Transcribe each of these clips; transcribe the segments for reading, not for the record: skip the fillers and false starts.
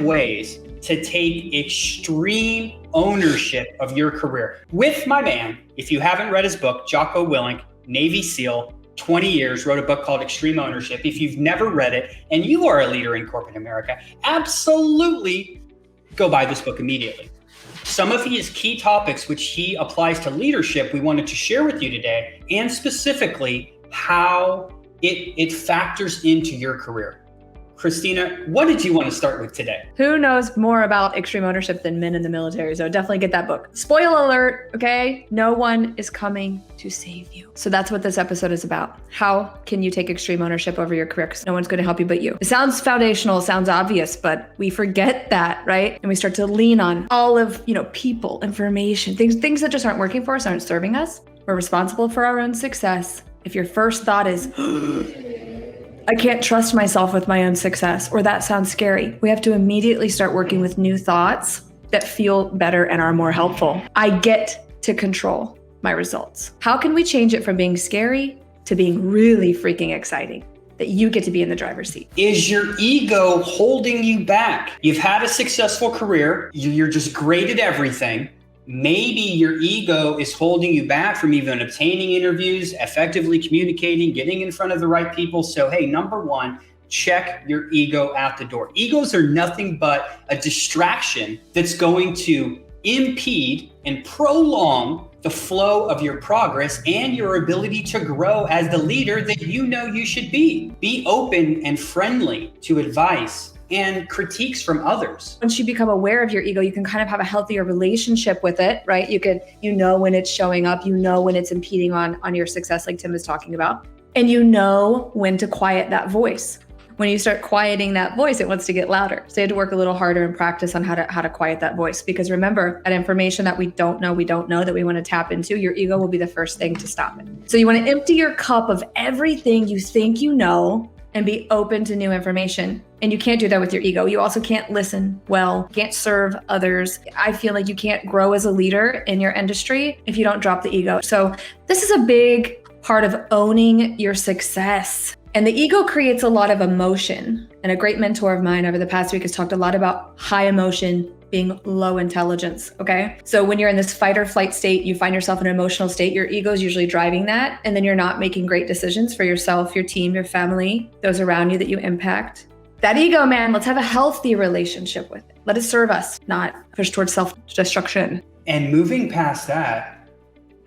ways to take extreme ownership of your career. With my man, if you haven't read his book, Jocko Willink, Navy SEAL, 20 years, wrote a book called Extreme Ownership. If you've never read it and you are a leader in corporate America, absolutely go buy this book immediately. Some of his key topics, which he applies to leadership, we wanted to share with you today, and specifically how it factors into your career. Kristina, what did you want to start with today? Who knows more about extreme ownership than men in the military? So definitely get that book. Spoiler alert, okay? No one is coming to save you. So that's what this episode is about. How can you take extreme ownership over your career? Because no one's going to help you but you. It sounds foundational, sounds obvious, but we forget that, right? And we start to lean on all of, people, information, things that just aren't working for us, aren't serving us. We're responsible for our own success. If your first thought is, I can't trust myself with my own success, or that sounds scary, we have to immediately start working with new thoughts that feel better and are more helpful. I get to control my results. How can we change it from being scary to being really freaking exciting? That you get to be in the driver's seat. Is your ego holding you back? You've had a successful career. You're just great at everything. Maybe your ego is holding you back from even obtaining interviews, effectively communicating, getting in front of the right people. So, hey, number one, check your ego out the door. Egos are nothing but a distraction that's going to impede and prolong the flow of your progress and your ability to grow as the leader that you know you should be. Be open and friendly to advice and critiques from others. Once you become aware of your ego, you can kind of have a healthier relationship with it, right? You know when it's showing up, when it's impeding on your success, like Tim is talking about, and you know when to quiet that voice. When you start quieting that voice, it wants to get louder. So you have to work a little harder and practice on how to quiet that voice. Because remember, that information that we don't know that we want to tap into, your ego will be the first thing to stop it. So you want to empty your cup of everything you think you know and be open to new information. And you can't do that with your ego. You also can't listen well, can't serve others. I feel like you can't grow as a leader in your industry if you don't drop the ego. So this is a big part of owning your success. And the ego creates a lot of emotion. And a great mentor of mine over the past week has talked a lot about high emotion being low intelligence, okay? So when you're in this fight or flight state, you find yourself in an emotional state, your ego is usually driving that, and then you're not making great decisions for yourself, your team, your family, those around you that you impact. That ego, man, let's have a healthy relationship with it. Let it serve us, not push towards self-destruction. And moving past that,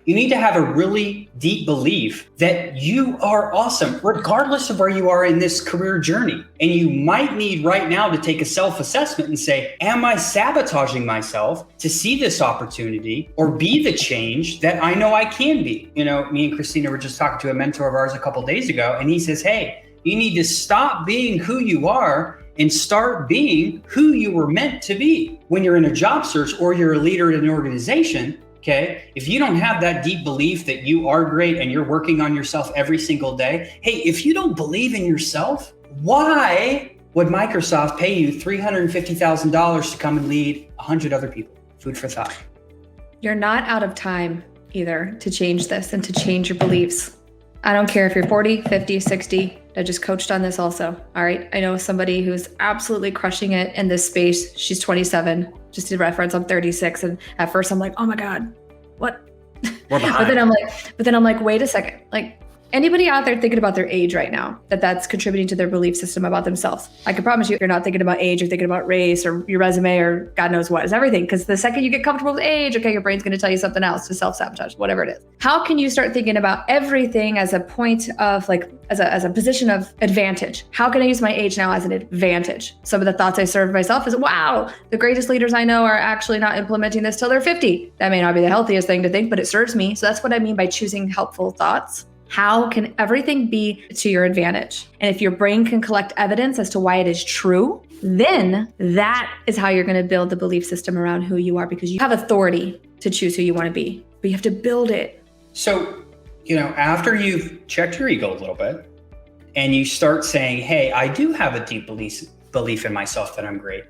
you need to have a really deep belief that you are awesome, regardless of where you are in this career journey. And you might need right now to take a self-assessment and say, am I sabotaging myself to see this opportunity or be the change that I know I can be? Me and Kristina were just talking to a mentor of ours a couple of days ago, and he says, hey, you need to stop being who you are and start being who you were meant to be. When you're in a job search or you're a leader in an organization, okay, if you don't have that deep belief that you are great and you're working on yourself every single day, hey, if you don't believe in yourself, why would Microsoft pay you $350,000 to come and lead 100 other people? Food for thought. You're not out of time either to change this and to change your beliefs. I don't care if you're 40, 50, 60. I just coached on this also. All right. I know somebody who's absolutely crushing it in this space. She's 27. Just to reference, I'm 36. And at first I'm like, oh my God, what? We're behind. but then I'm like, wait a second. Like, anybody out there thinking about their age right now, that's contributing to their belief system about themselves? I can promise you, you're not thinking about age, you're thinking about race or your resume or God knows what. It's everything. Because the second you get comfortable with age, okay, your brain's going to tell you something else to self-sabotage, whatever it is. How can you start thinking about everything as a point of as a position of advantage? How can I use my age now as an advantage? Some of the thoughts I serve myself is, wow, the greatest leaders I know are actually not implementing this till they're 50. That may not be the healthiest thing to think, but it serves me. So that's what I mean by choosing helpful thoughts. How can everything be to your advantage? And if your brain can collect evidence as to why it is true, then that is how you're going to build the belief system around who you are, because you have authority to choose who you want to be, but you have to build it. So, after you've checked your ego a little bit and you start saying, hey, I do have a deep belief in myself that I'm great.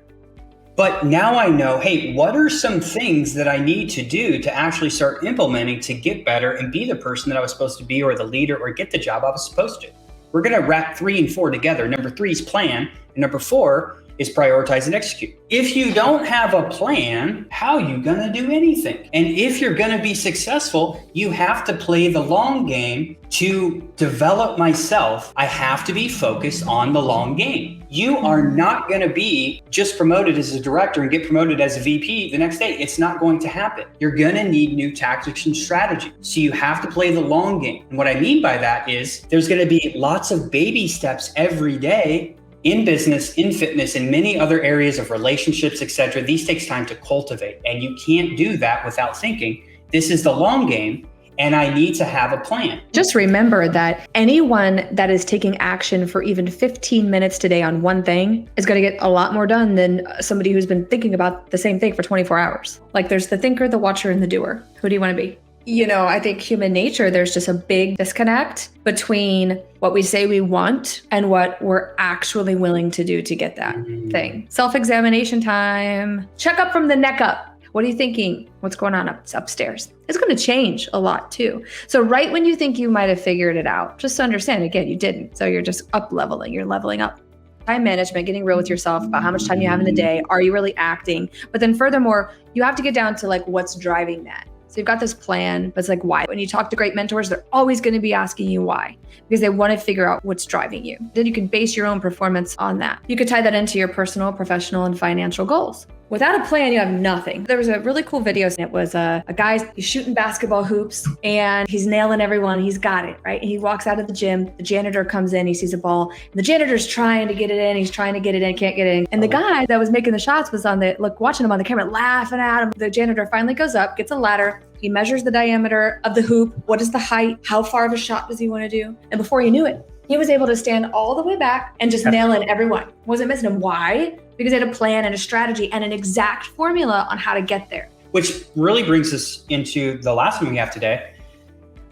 But now I know, hey, what are some things that I need to do to actually start implementing to get better and be the person that I was supposed to be, or the leader, or get the job I was supposed to? We're going to wrap 3 and 4 together. Number 3 is plan. And number 4, is prioritize and execute. If you don't have a plan, how are you going to do anything? And if you're going to be successful, you have to play the long game. To develop myself, I have to be focused on the long game. You are not going to be just promoted as a director and get promoted as a VP the next day. It's not going to happen. You're going to need new tactics and strategy. So you have to play the long game. And what I mean by that is there's going to be lots of baby steps every day in business, in fitness, in many other areas of relationships, etc. These takes time to cultivate. And you can't do that without thinking, this is the long game. And I need to have a plan. Just remember that anyone that is taking action for even 15 minutes today on one thing is going to get a lot more done than somebody who's been thinking about the same thing for 24 hours. Like there's the thinker, the watcher, and the doer. Who do you want to be? You know, I think human nature, there's just a big disconnect between what we say we want and what we're actually willing to do to get that thing. Self-examination time. Check up from the neck up. What are you thinking? What's going on upstairs? It's going to change a lot too. So right when you think you might have figured it out, just to understand, again, you didn't. So you're just up leveling, you're leveling up. Time management, getting real with yourself about how much time you have in the day. Are you really acting? But then furthermore, you have to get down to like what's driving that. So you've got this plan, but it's like why? When you talk to great mentors, they're always going to be asking you why, because they want to figure out what's driving you. Then you can base your own performance on that. You could tie that into your personal, professional, and financial goals. Without a plan, you have nothing. There was a really cool video. It was a guy, he's shooting basketball hoops and he's nailing everyone. He's got it, right? And he walks out of the gym. The janitor comes in, he sees a ball. And the janitor's trying to get it in. He's trying to get it in, can't get it in. And the guy that was making the shots was watching him on the camera, laughing at him. The janitor finally goes up, gets a ladder. He measures the diameter of the hoop. What is the height? How far of a shot does he want to do? And before he knew it, he was able to stand all the way back and just nail in everyone. Wasn't missing him. Why? Because he had a plan and a strategy and an exact formula on how to get there. Which really brings us into the last one we have today,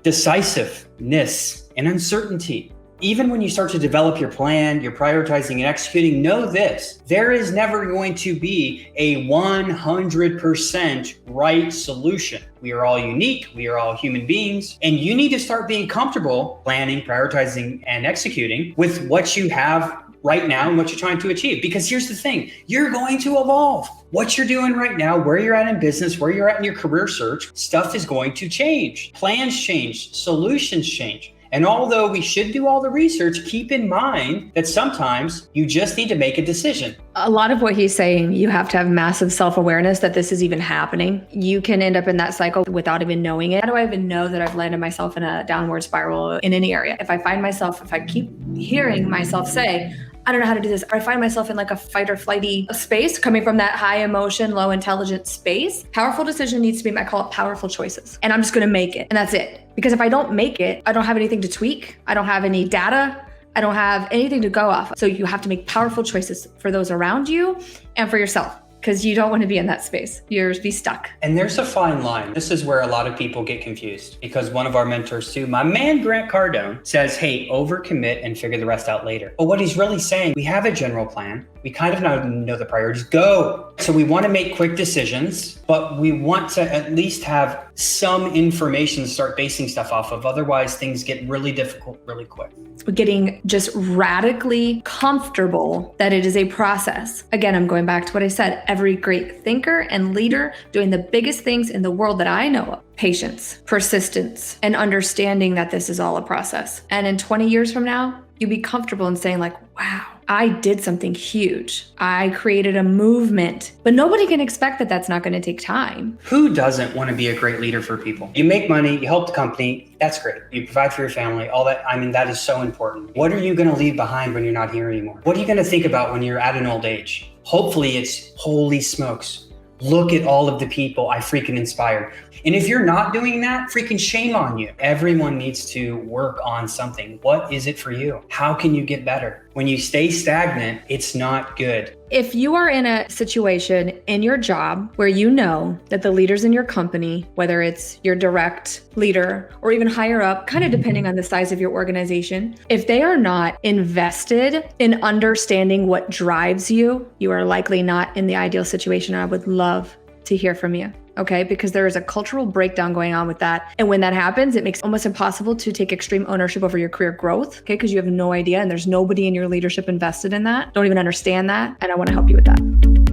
decisiveness and uncertainty. Even when you start to develop your plan, you're prioritizing and executing, know this, there is never going to be a 100% right solution. We are all unique, we are all human beings, and you need to start being comfortable planning, prioritizing, and executing with what you have right now and what you're trying to achieve. Because here's the thing, you're going to evolve. What you're doing right now, where you're at in business, where you're at in your career search, stuff is going to change. Plans change, solutions change. And although we should do all the research, keep in mind that sometimes you just need to make a decision. A lot of what he's saying, you have to have massive self-awareness that this is even happening. You can end up in that cycle without even knowing it. How do I even know that I've landed myself in a downward spiral in any area? If I keep hearing myself say, I don't know how to do this, or I find myself in like a fight or flighty space coming from that high emotion, low intelligence space, powerful decision needs to be, I call it powerful choices. And I'm just going to make it. And that's it. Because if I don't make it, I don't have anything to tweak. I don't have any data. I don't have anything to go off. So you have to make powerful choices for those around you and for yourself, because you don't want to be in that space. You're be stuck. And there's a fine line. This is where a lot of people get confused, because one of our mentors too, my man Grant Cardone, says, hey, overcommit and figure the rest out later. But what he's really saying, we have a general plan. We kind of know the priorities. Go. So we want to make quick decisions, but we want to at least have some information to start basing stuff off of. Otherwise, things get really difficult really quick. Getting just radically comfortable that it is a process. Again, I'm going back to what I said. Every great thinker and leader doing the biggest things in the world that I know of, patience, persistence, and understanding that this is all a process. And in 20 years from now, you'll be comfortable in saying like, wow, I did something huge. I created a movement, but nobody can expect that that's not going to take time. Who doesn't want to be a great leader for people? You make money, you help the company, that's great. You provide for your family, all that. I mean, that is so important. What are you going to leave behind when you're not here anymore? What are you going to think about when you're at an old age? Hopefully it's, holy smokes, look at all of the people I freaking inspired. And if you're not doing that, freaking shame on you. Everyone needs to work on something. What is it for you? How can you get better? When you stay stagnant, it's not good. If you are in a situation in your job where you know that the leaders in your company, whether it's your direct leader or even higher up, kind of depending on the size of your organization, if they are not invested in understanding what drives you, you are likely not in the ideal situation. I would love to hear from you. okay? Because there is a cultural breakdown going on with that. And when that happens, it makes it almost impossible to take extreme ownership over your career growth, okay? Because you have no idea and there's nobody in your leadership invested in that, don't even understand that. And I want to help you with that.